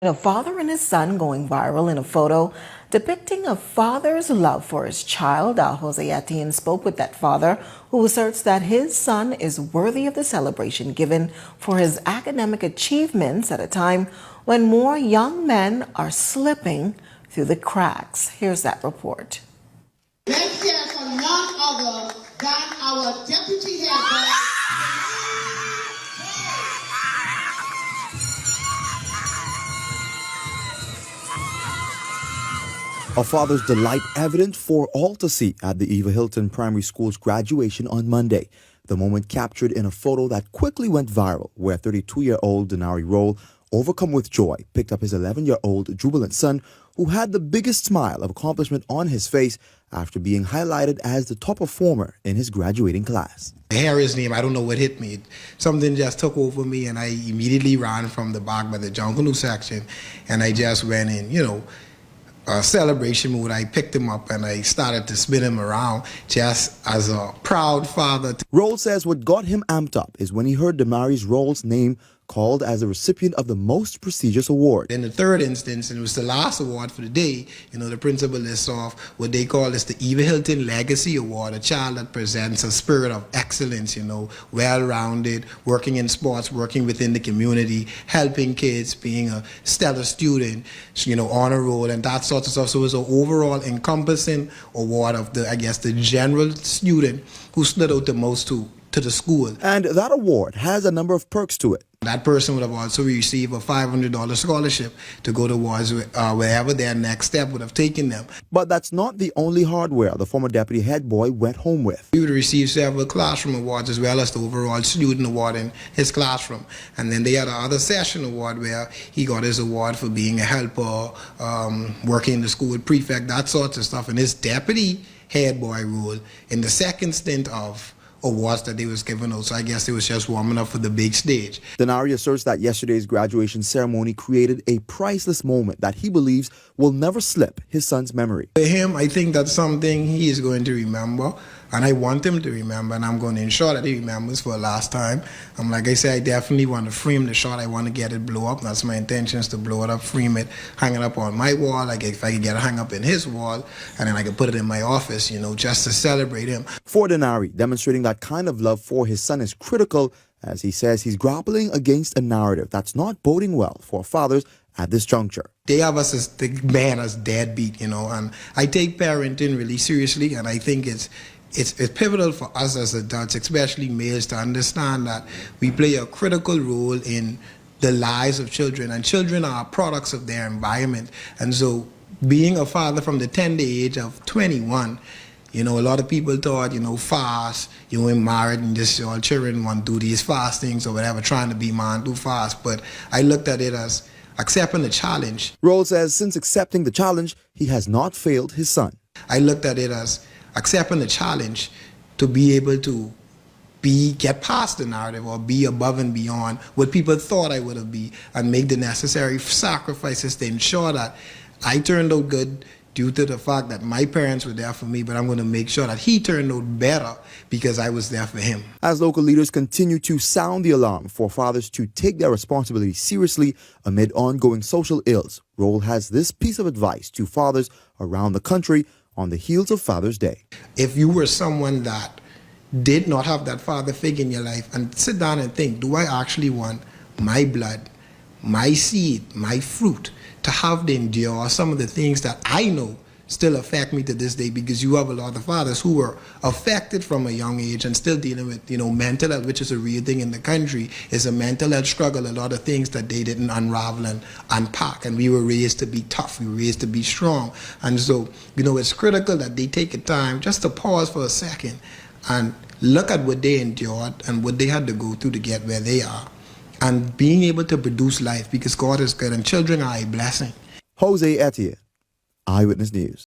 A father and his son going viral in a photo depicting a father's love for his child. Jose Etienne spoke with that father, who asserts that his son is worthy of the celebration given for his academic achievements at a time when more young men are slipping through the cracks. Here's that report. Let's hear from none other than our deputy head boy. A father's delight evident for all to see at the Eva Hilton Primary School's graduation on Monday. The moment captured in a photo that quickly went viral, where 32-year-old Denari Son, overcome with joy, picked up his 11-year-old jubilant son, who had the biggest smile of accomplishment on his face after being highlighted as the top performer in his graduating class. I hear his name, I don't know what hit me. Something just took over me, and I immediately ran from the back by the jungle section, and I just went in, celebration mood. I picked him up and I started to spin him around just as a proud father. Roll says what got him amped up is when he heard Denari Son's name called as the recipient of the most prestigious award. In the third instance, and it was the last award for the day, the principal lists off what they call is the Eva Hilton Legacy Award, a child that presents a spirit of excellence, well-rounded, working in sports, working within the community, helping kids, being a stellar student, honor roll, and that sort of stuff. So it was an overall encompassing award of the general student who stood out the most to the school. And that award has a number of perks to it. That person would have also received a $500 scholarship to go towards wherever their next step would have taken them. But that's not the only hardware the former deputy head boy went home with. He would receive several classroom awards as well as the overall student award in his classroom. And then they had another session award where he got his award for being a helper, working in the school with prefect, that sort of stuff. And his deputy head boy role in the second stint of awards that they was giving out, so I guess it was just warming up for the big stage. Denari asserts that yesterday's graduation ceremony created a priceless moment that he believes will never slip his son's memory. For him, I think that's something he is going to remember, and I want him to remember, and I'm going to ensure that he remembers for the last time. Like I said, I definitely want to frame the shot. I want to get it blow up. That's my intention, is to blow it up, frame it, hang it up on my wall. Like if I could get it hung up in his wall, and then I could put it in my office, just to celebrate him. For Denari, demonstrating that kind of love for his son is critical, as he says he's grappling against a narrative that's not boding well for fathers at this juncture. They have us as the man as deadbeat, and I take parenting really seriously, and I think it's pivotal for us as adults, especially males, to understand that we play a critical role in the lives of children, and children are products of their environment. And so being a father from the tender age of 21, a lot of people thought, fast, you ain't married and just your children want to do these fast things or whatever, trying to be man too fast. But I looked at it as accepting the challenge. Roll says since accepting the challenge, he has not failed his son. I looked at it as accepting the challenge to be able to get past the narrative or be above and beyond what people thought I would have been, and make the necessary sacrifices to ensure that I turned out good due to the fact that my parents were there for me, but I'm going to make sure that he turned out better because I was there for him. As local leaders continue to sound the alarm for fathers to take their responsibility seriously amid ongoing social ills, Roll has this piece of advice to fathers around the country on the heels of Father's Day. If you were someone that did not have that father figure in your life, and sit down and think, do I actually want my blood, my seed, my fruit to have to endure some of the things that I know still affect me to this day? Because you have a lot of fathers who were affected from a young age and still dealing with, mental health, which is a real thing in the country. It's a mental health struggle, a lot of things that they didn't unravel and unpack. And we were raised to be tough, we were raised to be strong. And so, it's critical that they take a time just to pause for a second and look at what they endured and what they had to go through to get where they are. And being able to produce life, because God is good and children are a blessing. Jose Etienne, Eyewitness News.